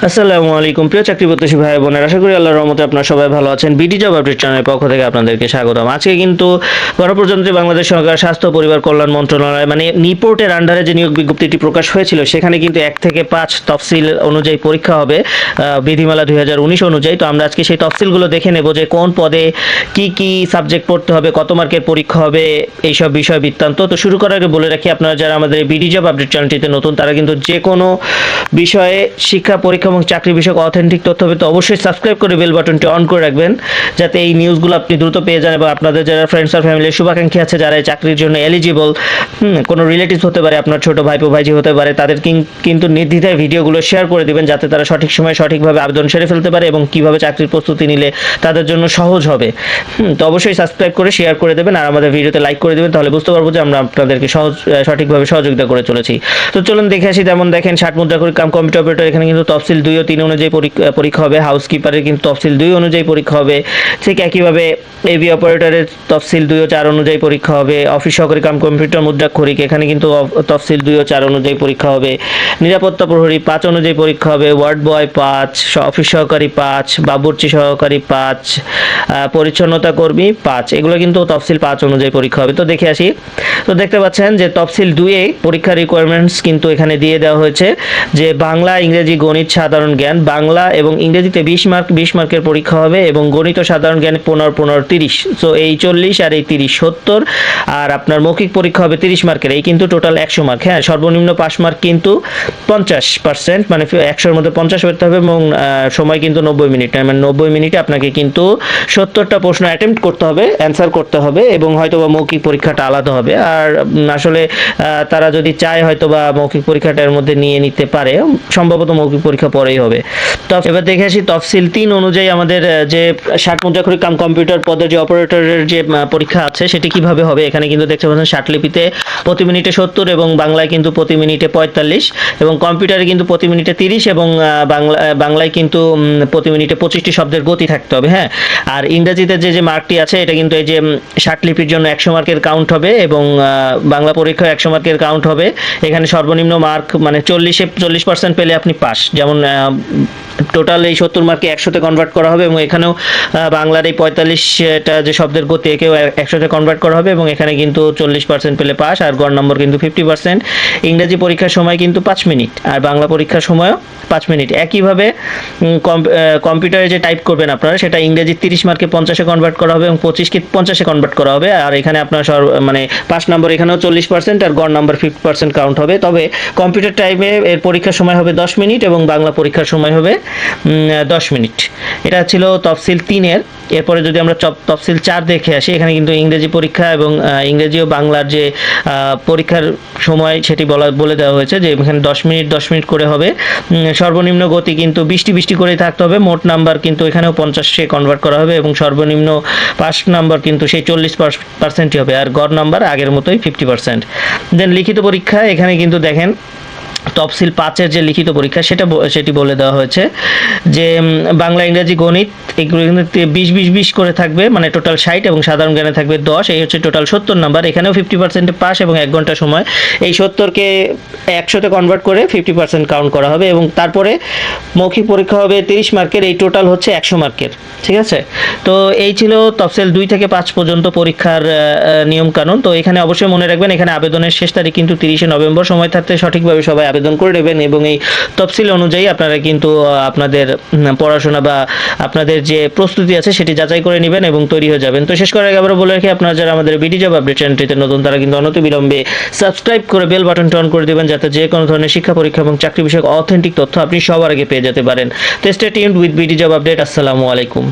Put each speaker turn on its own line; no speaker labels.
আসসালামু আলাইকুম প্রিয় চাকরি প্রত্যাশী ভাই বোনেরা, আশা করি আল্লাহর রহমতে আপনারা সবাই ভালো আছেন। বিডি জব আপডেট চ্যানেলের পক্ষ থেকে আপনাদেরকে স্বাগতম। আজকে কিন্তু গণপ্রজাতন্ত্রী বাংলাদেশ সরকার স্বাস্থ্য পরিবার কল্যাণ মন্ত্রণালয় মানে নিপোর্টের আন্ডারে যে নিয়োগ বিজ্ঞপ্তিটি প্রকাশ হয়েছিল, সেখানে কিন্তু 1 থেকে 5 তফসিল অনুযায়ী পরীক্ষা হবে বিধিমালা 2019 অনুযায়ী। তো আমরা আজকে সেই তফসিলগুলো দেখে নেব যে কোন পদে কি কি সাবজেক্ট পড়তে হবে, কত মার্কের পরীক্ষা হবে, এইসব বিষয় বৃত্তান্ত। তো শুরু করার আগে বলে রাখি, আপনারা যারা আমাদের বিডি জব আপডেট চ্যানেলটিতে নতুন, তারা কিন্তু যে কোনো বিষয়ে শিক্ষা পরীক্ষা এবং চাকরি বিষয়ক অথেন্টিক তথ্য পেতে অবশ্যই সাবস্ক্রাইব করে বেল বাটনটি অন করে রাখবেন, যাতে এই নিউজগুলো আপনি দ্রুত পেয়ে যান। এবং আপনাদের যারা ফ্রেন্ডস আর ফ্যামিলির শুভাকাঙ্ক্ষী আছে, যারা এই চাকরির জন্য এলিজিবল, কোনো রিলেটিভস হতে পারে, আপনার ছোট ভাইপো ভাইজি হতে পারে, তাদের কিন্তু নির্দ্বিধায় ভিডিওগুলো শেয়ার করে দিবেন, যাতে তারা সঠিক সময়ে সঠিকভাবে আবেদন সেরে ফেলতে পারে এবং কিভাবে চাকরির প্রস্তুতি নিলে তাদের জন্য সহজ হবে। তো অবশ্যই সাবস্ক্রাইব করে শেয়ার করে দেবেন আর আমাদের ভিডিওতে লাইক করে দেবেন, তাহলে বুঝতে পারবো যে আমরা আপনাদেরকে সঠিকভাবে সহযোগিতা করে চলেছি। তো চলুন দেখে আসি। তেমন দেখেন, 60 মুদ্রা করে কাম কম্পিউটার অপারেটর, এখানে কিন্তু তফসিল 2 ও 3 অনুযায়ী পরীক্ষা হবে। হাউসকিপারের কিন্তু তফসিল 2 অনুযায়ী পরীক্ষা হবে। ঠিক একইভাবে এভি অপারেটরের তফসিল 2 ও 4 অনুযায়ী পরীক্ষা হবে। অফিস সহকারী কাম কম্পিউটার মুদ্রাক্ষরিক, এখানে কিন্তু তফসিল 2 ও 4 অনুযায়ী পরীক্ষা হবে। নিরাপত্তা প্রহরী 5 অনুযায়ী পরীক্ষা হবে। ওয়ার্ড বয় 5, অফিস সহকারী 5, বাবুর্চি সহকারী 5, পরিচ্ছন্নতা কর্মী 5, এগুলো কিন্তু তফসিল 5 অনুযায়ী পরীক্ষা হবে। তো দেখে আসি। তো দেখতে পাচ্ছেন যে তফসিল 2 এ পরীক্ষার রিকোয়ারমেন্টস কিন্তু এখানে দিয়ে দেওয়া হয়েছে যে বাংলা, ইংরেজি, গণিত, সাধারণ জ্ঞান। বাংলা এবং ইংরেজিতে 20 মার্কের পরীক্ষা হবে এবং গণিত ও সাধারণ জ্ঞানে 15 30। সো এই 40 আর এই 30 70, আর আপনার মৌখিক পরীক্ষা হবে 30 মার্কের। এই কিন্তু টোটাল 100 মার্ক। হ্যাঁ, সর্বনিম্ন পাস মার্ক কিন্তু 50%, মানে 100-র মধ্যে 50 পেতে হবে এবং সময় কিন্তু 90 মিনিট। মানে 90 মিনিটে আপনাকে কিন্তু 70টা প্রশ্ন অ্যাটেম্প্ট করতে হবে, অ্যান্সার করতে হবে, এবং হয়তোবা মৌখিক পরীক্ষাটা আলাদা হবে। আর আসলে তারা যদি চায় হয়তোবা মৌখিক পরীক্ষাটার মধ্যে নিয়ে নিতে পারে, সম্ভবত মৌখিক পরীক্ষা পরেই হবে। তো এবার দেখে আসি তফসিল 3 অনুযায়ী আমাদের যে 60 মুদ্রাক্ষরিক কাম কম্পিউটার পদের যে অপারেটরের যে পরীক্ষা আছে, সেটি কিভাবে হবে। এখানে কিন্তু দেখতে পাচ্ছেন ষাটলিপিতে প্রতি মিনিটে 70 এবং বাংলায় কিন্তু প্রতি মিনিটে 45 এবং কম্পিউটারে কিন্তু প্রতি মিনিটে 30 এবং বাংলায় কিন্তু প্রতি মিনিটে 25টি শব্দের গতি থাকতে হবে। হ্যাঁ, আর ইংরেজিতে যে মার্কটি আছে, এটা কিন্তু এই যে ষাটলিপির জন্য 100 মার্কের কাউন্ট হবে এবং বাংলা পরীক্ষায় 100 মার্কের কাউন্ট হবে। এখানে সর্বনিম্ন মার্ক মানে 40% পেলে আপনি পাস। যেমন টোটাল এই 70 মার্কে 100তে কনভার্ট করা হবে এবং এখানেও বাংলার এই 45টা যে শব্দের গতি, একেও 100তে কনভার্ট করা হবে এবং এখানে কিন্তু 40% পেলে পাস, আর গড় নম্বর কিন্তু 50%। ইংরেজি পরীক্ষার সময় কিন্তু 5 মিনিট আর বাংলা পরীক্ষার সময়ও 5 মিনিট। একইভাবে কম্পিউটারে যে টাইপ করবেন আপনারা, সেটা ইংরেজি 30 মার্কে 50-এ কনভার্ট করা হবে এবং 25কে 50-এ কনভার্ট করা হবে। আর এখানে আপনার মানে পাস নাম্বার এখানেও 40% আর গড় নাম্বার 50% কাউন্ট হবে। তবে কম্পিউটার টাইমে এর পরীক্ষার সময় হবে 10 মিনিট এবং বাংলা পরীক্ষার সময় হবে 10 মিনিট। এটা ছিল তফসিল 3-এর। এরপরে যদি আমরা তফসিল 4 দেখে আসি, এখানে কিন্তু ইংরেজি পরীক্ষা এবং ইংরেজি ও বাংলার যে পরীক্ষার সময় সেটি বলে দেওয়া হয়েছে যে এখানে 10 মিনিট করে হবে। সর্বনিম্ন গতি কিন্তু 20টি করেই থাকতে হবে। মোট নাম্বার কিন্তু এখানেও 50-এ কনভার্ট করা হবে এবং সর্বনিম্ন পাস নাম্বার কিন্তু সেই 40%ই হবে, আর গড় নাম্বার আগের মতোই 50%। দেন লিখিত পরীক্ষা, এখানে কিন্তু দেখেন তফসিল 5-এর যে লিখিত পরীক্ষা সেটি বলে দেওয়া হয়েছে যে বাংলা, ইংরেজি, গণিত এগুলো কিন্তু 20 করে থাকবে, মানে টোটাল 60 এবং সাধারণ জ্ঞানে থাকবে 10। এই হচ্ছে টোটাল 70 নাম্বার। এখানেও 50% পাস এবং 1 ঘন্টা সময়। এই 70কে 100তে কনভার্ট করে 50% কাউন্ট করা হবে এবং তারপরে মৌখিক পরীক্ষা হবে 30 মার্কের। এই টোটাল হচ্ছে 100 মার্কের। ঠিক আছে, তো এই ছিল তফসিল 2 থেকে 5 পর্যন্ত পরীক্ষার নিয়ম কানুন। তো এখানে অবশ্যই মনে রাখবেন, এখানে আবেদনের শেষ তারিখ কিন্তু 30শে নভেম্বর। সময় থাকতে সঠিকভাবে সবাই আবেদন করে নেবেন এবং এই তফসিল অনুযায়ী আপনারা কিন্তু আপনাদের পড়াশোনা বা আপনাদের যে প্রস্তুতি আছে সেটি যাচাই করে নেবেন এবং তৈরি হয়ে যাবেন। তো শেষ করার আগে আবারও বলে রাখি, আপনারা যারা আমাদের বিডি জব আপডেট চ্যানেলটিতে নতুন, তারা কিন্তু অনতিবিলম্বে সাবস্ক্রাইব করে বেল বাটনটি অন করে দেবেন, যাতে যে কোনো ধরনের শিক্ষা পরীক্ষা এবং চাকরি বিষয়ক অথেন্টিক তথ্য আপনি সবার আগে পেয়ে যেতে পারেন। তো stay tuned with BD job update. আসসালামু আলাইকুম।